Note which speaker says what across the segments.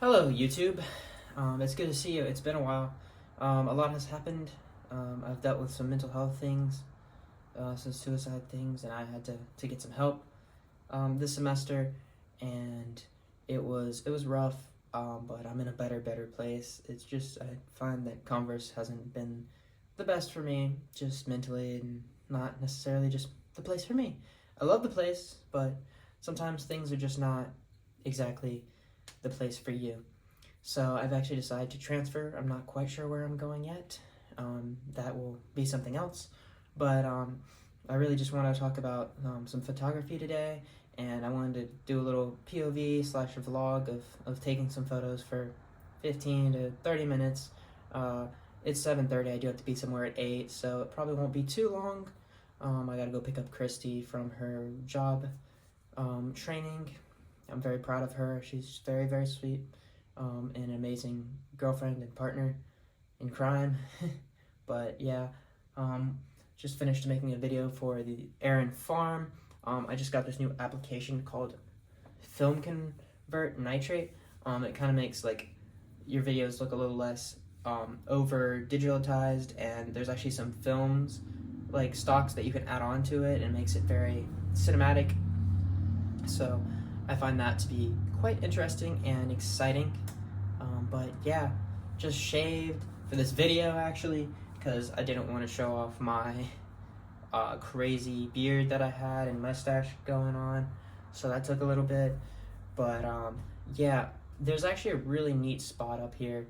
Speaker 1: Hello, YouTube. It's good to see you. It's been a while. A lot has happened. I've dealt with some mental health things, some suicide things, and I had to get some help this semester, and it was rough. But I'm in a better place. It's just I find that Converse hasn't been the best for me, just mentally, and not necessarily just the place for me. I love the place, but sometimes things are just not exactly the place for you. So I've actually decided to transfer. I'm not quite sure where I'm going yet. That will be something else. But I really just want to talk about some photography today, and I wanted to do a little POV slash vlog of taking some photos for 15 to 30 minutes. It's 7:30. I do have to be somewhere at 8, so it probably won't be too long. I gotta go pick up Christy from her job training. I'm very proud of her. She's very sweet, and an amazing girlfriend and partner in crime. But yeah, just finished making a video for the Aaron Farm. I just got this new application called Film Convert Nitrate. It kind of makes like your videos look a little less over digitalized, and there's actually some films like stocks that you can add on to it, and makes it very cinematic. So I find that to be quite interesting and exciting. But yeah, just shaved for this video actually, because I didn't want to show off my crazy beard that I had and mustache going on. So that took a little bit. But yeah, there's actually a really neat spot up here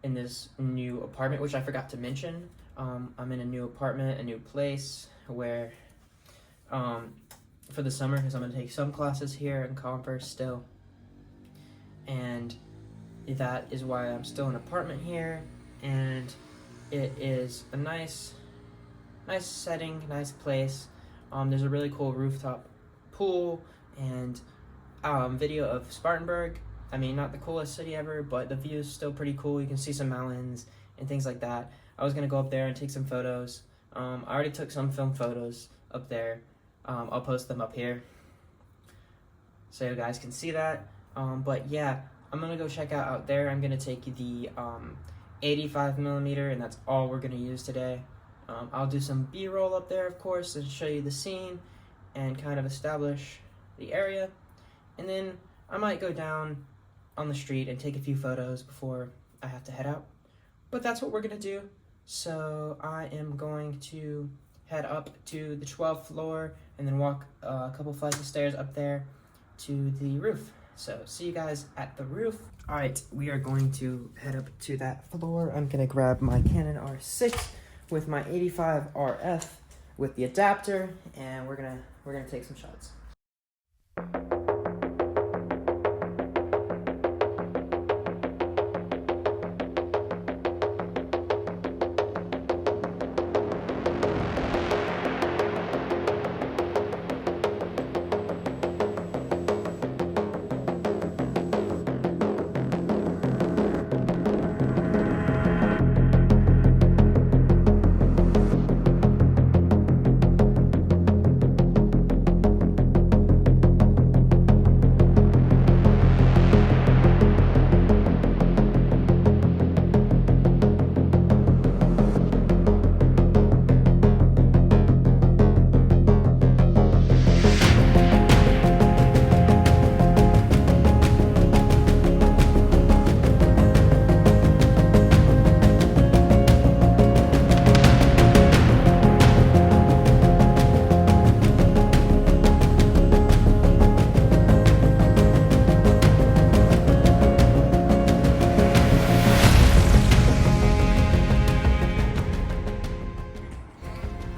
Speaker 1: in this new apartment, which I forgot to mention. I'm in a new apartment, a new place where for the summer, because I'm going to take some classes here in Converse still, and that is why I'm still in an apartment here. And it is a nice setting, nice place. There's a really cool rooftop pool and video of Spartanburg. I mean, not the coolest city ever, but the view is still pretty cool. You can see some mountains and things like that. I was gonna go up there and take some photos. I already took some film photos up there. I'll post them up here so you guys can see that. But yeah, I'm gonna go check out there. I'm gonna take the 85mm, and that's all we're gonna use today. I'll do some B-roll up there, of course, and show you the scene and kind of establish the area. And then I might go down on the street and take a few photos before I have to head out. But that's what we're gonna do. So I am going to head up to the 12th floor and then walk a couple flights of stairs up there to the roof. So see you guys at the roof. All right, we are going to head up to that floor. I'm gonna grab my Canon R6 with my 85 RF with the adapter, and we're gonna take some shots.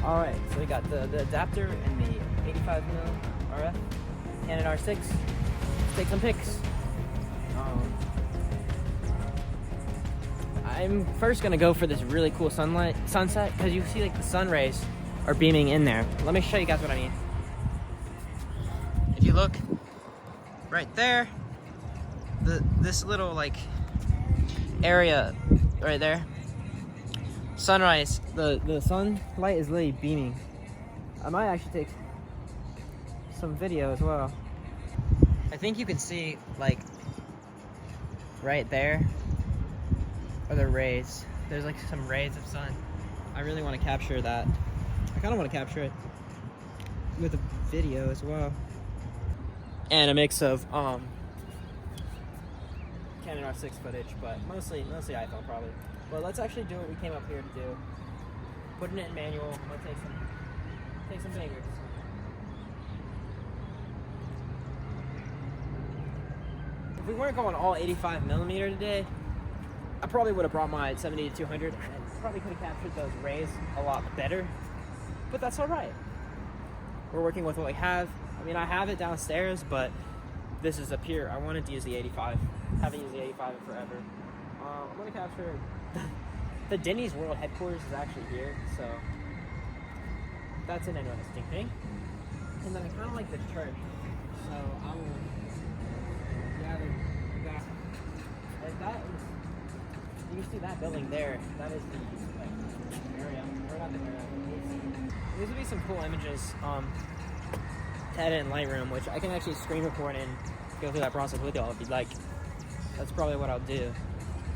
Speaker 1: Alright, so we got the adapter and the 85mm RF, Canon R6. Let's take some pics. I'm first gonna go for this really cool sunset, because you see like the sun rays are beaming in there. Let me show you guys what I mean. If you look right there, this little like area right there, sunrise, the sunlight is literally beaming. I might actually take some video as well. I think you can see, like, right there are the rays. There's like some rays of sun. I really want to capture that. I kind of want to capture it with a video as well. And a mix of Canon R6 footage, but mostly iPhone probably. But let's actually do what we came up here to do. Putting it in manual. I'm gonna take some fingers. If we weren't going all 85mm today, I probably would have brought my 70 to 200 and probably could have captured those rays a lot better. But that's all right. We're working with what we have. I mean, I have it downstairs, but this is up here. I wanted to use the 85. Haven't used the 85 in forever. I'm gonna capture the Denny's World headquarters is actually here, so that's an interesting thing. And then I kind of like the church, so I will gather that. And that is, you can see that building there. That is the area, or not the area. These would be some cool images to edit in Lightroom, which I can actually screen record and go through that process with y'all if you'd like. That's probably what I'll do.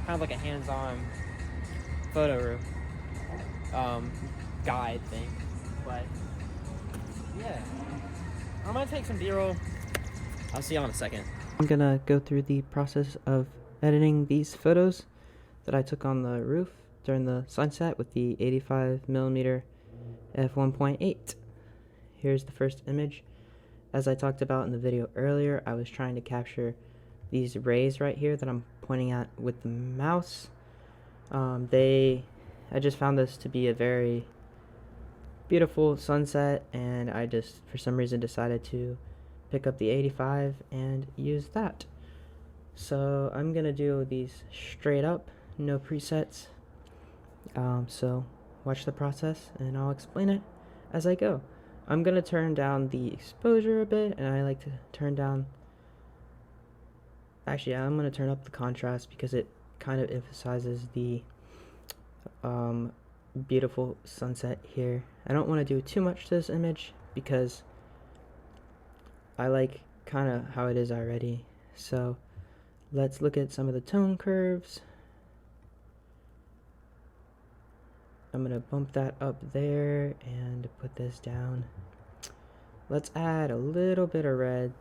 Speaker 1: Kind of like a hands-on photo guide thing. But yeah, I'm gonna take some B-roll. I'll see y'all in a second. I'm gonna go through the process of editing these photos that I took on the roof during the sunset with the 85mm f1.8. Here's the first image. As I talked about in the video earlier, I was trying to capture these rays right here that I'm pointing at with the mouse. I just found this to be a very beautiful sunset, and I just for some reason decided to pick up the 85 and use that. So I'm gonna do these straight up, no presets. So watch the process and I'll explain it as I go. I'm gonna turn down the exposure a bit, and I like to turn down, actually I'm gonna turn up the contrast because it kind of emphasizes the beautiful sunset here. I don't want to do too much to this image because I like kind of how it is already. So let's look at some of the tone curves. I'm gonna bump that up there and put this down. Let's add a little bit of red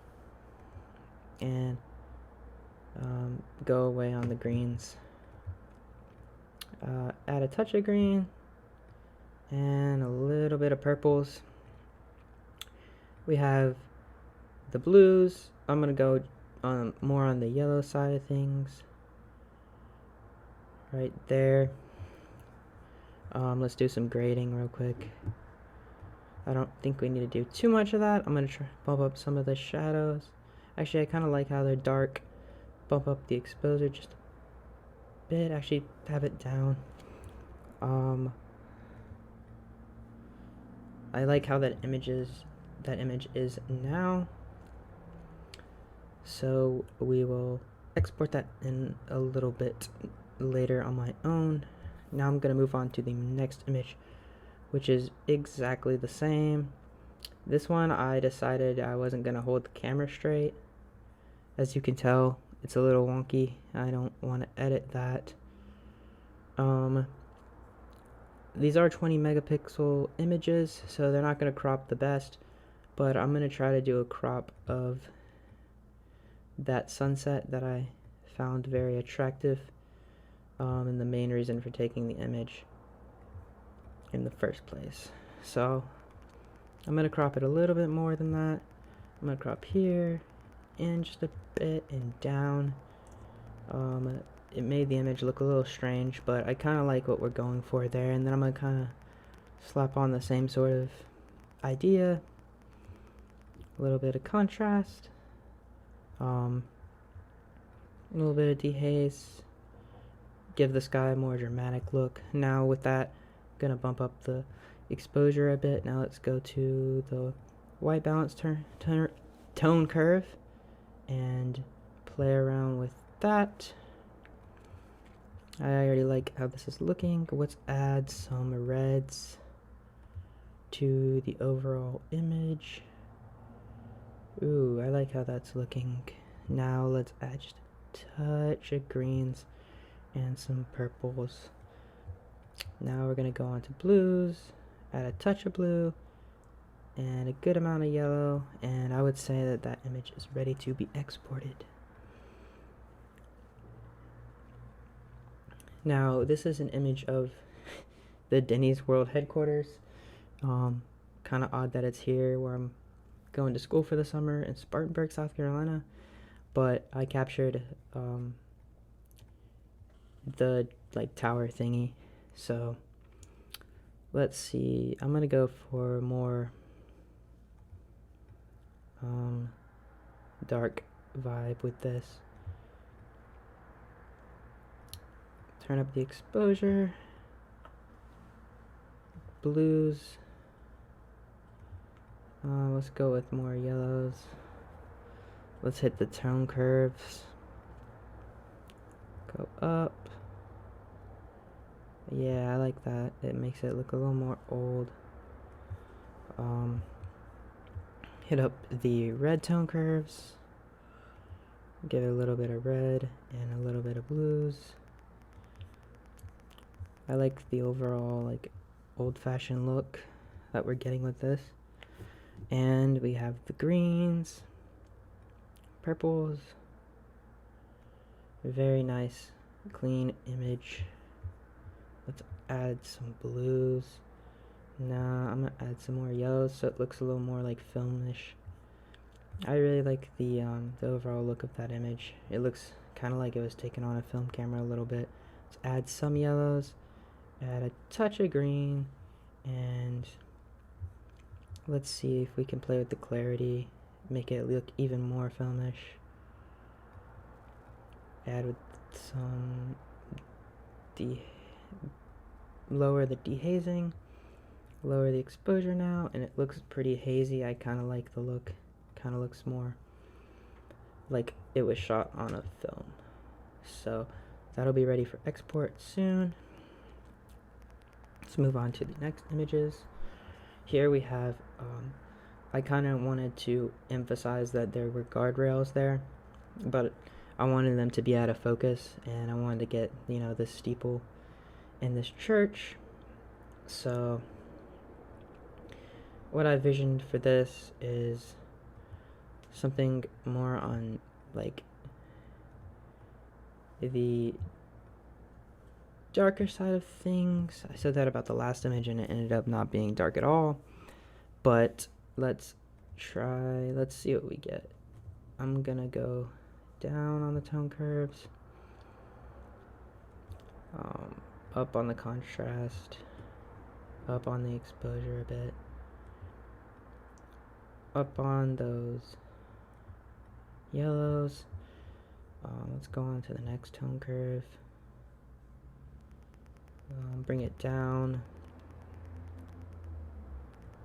Speaker 1: and go away on the greens. Add a touch of green and a little bit of purples. We have the blues. I'm gonna go more on the yellow side of things right there. Let's do some grading real quick. I don't think we need to do too much of that. I'm gonna try bump up some of the shadows. Actually, I kind of like how they're dark. Bump up the exposure just a bit. Actually, have it down. I like how that image is now. So we will export that in a little bit later on my own. Now I'm gonna move on to the next image, which is exactly the same. This one I decided I wasn't gonna hold the camera straight. As you can tell, it's a little wonky. I don't want to edit that. These are 20 megapixel images, so they're not gonna crop the best, but I'm gonna try to do a crop of that sunset that I found very attractive, and the main reason for taking the image in the first place. So I'm going to crop it a little bit more than that. I'm going to crop here and just a bit and down. It made the image look a little strange, but I kind of like what we're going for there. And then I'm going to kind of slap on the same sort of idea, a little bit of contrast, a little bit of dehaze, give the sky a more dramatic look. Now with that, I'm gonna bump up the exposure a bit. Now let's go to the white balance tone curve and play around with that. I already like how this is looking. Let's add some reds to the overall image. Ooh, I like how that's looking. Now let's add just a touch of greens and some purples. Now we're gonna go on to blues, add a touch of blue, and a good amount of yellow, and I would say that that image is ready to be exported. Now, this is an image of the Denny's World headquarters. Kind of odd that it's here where I'm going to school for the summer in Spartanburg, South Carolina, but I captured the like tower thingy. So let's see, I'm gonna go for more dark vibe with this. Turn up the exposure, blues. Let's go with more yellows. Let's hit the tone curves. Go up. Yeah, I like that. It makes it look a little more old. Hit up the red tone curves. Give it a little bit of red and a little bit of blues. I like the overall like old-fashioned look that we're getting with this. And we have the greens, purples. Very nice, clean image. Let's add some blues. Now I'm gonna add some more yellows so it looks a little more like filmish. I really like the overall look of that image. It looks kind of like it was taken on a film camera a little bit. Let's add some yellows, add a touch of green, and let's see if we can play with the clarity, make it look even more filmish. Add with some lower the dehazing, lower the exposure now, and it looks pretty hazy. I kind of like the look. Kind of looks more like it was shot on a film. So that'll be ready for export soon. Let's move on to the next images. Here we have, I kind of wanted to emphasize that there were guardrails there, but I wanted them to be out of focus, and I wanted to get, you know, this steeple in this church. So what I visioned for this is something more on like the darker side of things. I said that about the last image and it ended up not being dark at all, but let's see what we get. I'm gonna go down on the tone curves, up on the contrast, up on the exposure a bit, up on those yellows. Let's go on to the next tone curve. Bring it down.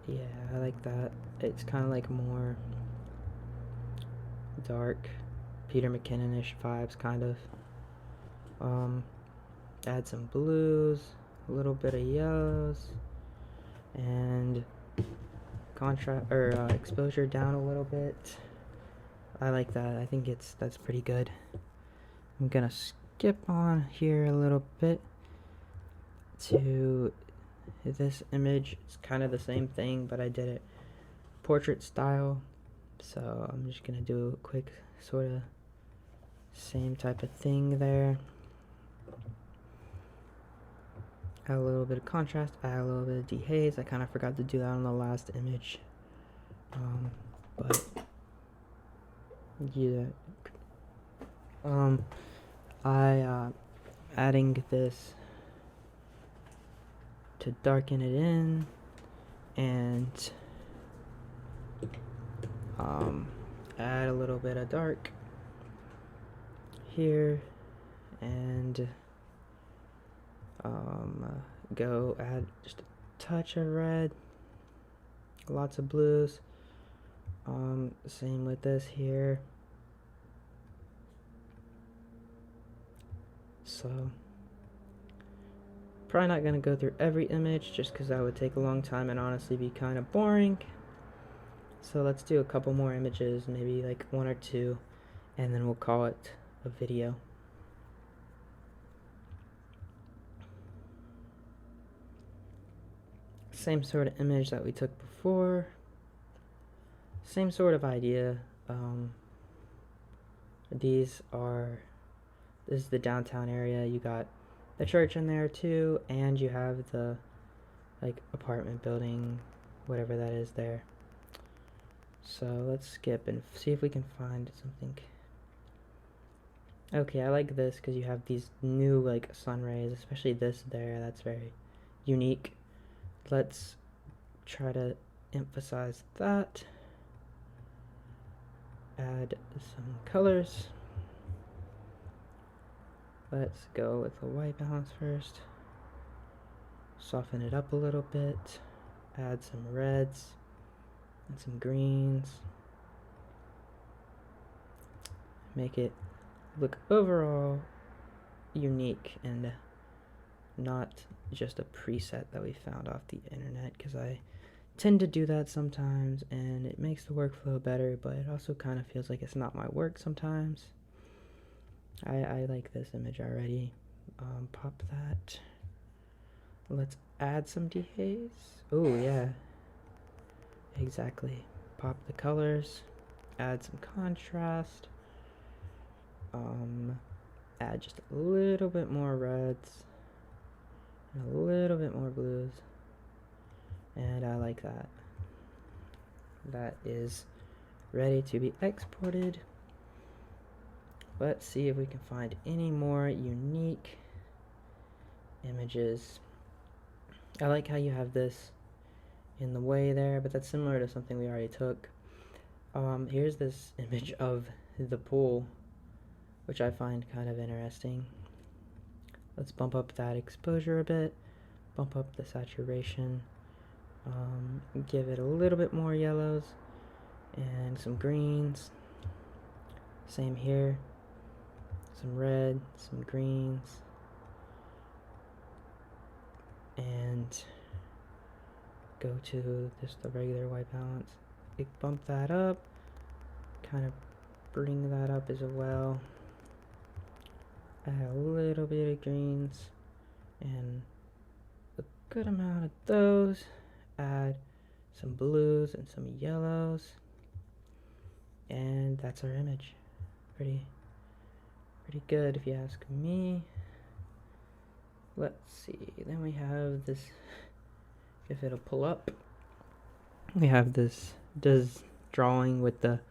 Speaker 1: Yeah, I like that. It's kind of like more dark, Peter McKinnon-ish vibes, kind of. Add some blues, a little bit of yellows, and contrast or exposure down a little bit. I like that. I think that's pretty good. I'm gonna skip on here a little bit to this image. It's kind of the same thing, but I did it portrait style. So I'm just gonna do a quick sort of same type of thing there. Add a little bit of contrast, add a little bit of dehaze. I kind of forgot to do that on the last image. But yeah. Adding this to darken it in, and add a little bit of dark here, and go add just a touch of red, lots of blues. Same with this here. So probably not going to go through every image just because that would take a long time and honestly be kind of boring. So let's do a couple more images, maybe like one or two, and then we'll call it a video. Same sort of image that we took before. Same sort of idea. This is the downtown area. You got the church in there too, and you have the like apartment building, whatever that is there. So let's skip and see if we can find something. Okay, I like this because you have these new like sun rays, especially this there. That's very unique. Let's try to emphasize that. Add some colors. Let's go with the white balance first. Soften it up a little bit. Add some reds and some greens. Make it look overall unique and not just a preset that we found off the internet, because I tend to do that sometimes and it makes the workflow better, but it also kind of feels like it's not my work sometimes. I like this image already. Pop that. Let's add some dehaze. Oh yeah, exactly. Pop the colors, add some contrast, add just a little bit more reds and a little bit more blues, and I like that. That is ready to be exported. Let's see if we can find any more unique images. I like how you have this in the way there, but that's similar to something we already took. Here's this image of the pool, which I find kind of interesting. Let's bump up that exposure a bit, bump up the saturation, give it a little bit more yellows and some greens. Same here. Some red, some greens, and go to just the regular white balance. Bump that up, kind of bring that up as well. Add a little bit of greens and a good amount of those. Add some blues and some yellows, and that's our image. Pretty good if you ask me. Let's see, then we have this, if it'll pull up, we have this drawing with the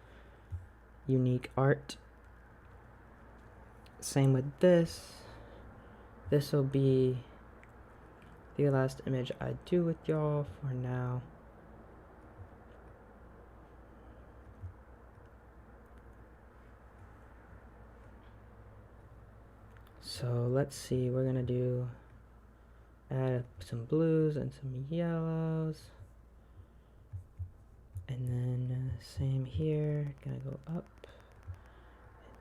Speaker 1: unique art. Same with this. This will be the last image I do with y'all for now. So let's see, we're gonna add some blues and some yellows. And then same here, gonna go up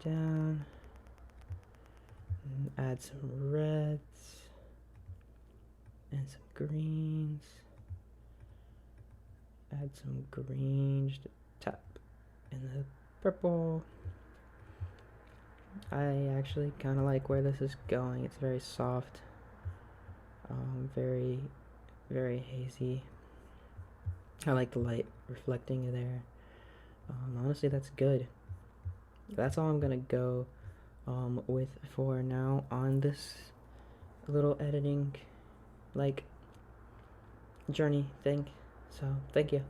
Speaker 1: and down. And add some reds and some greens. Add some green, just tap in the purple. I actually kind of like where this is going. It's very soft, very, very hazy. I like the light reflecting there. Honestly, that's good. That's all I'm gonna go with for now on this little editing like journey thing. So thank you.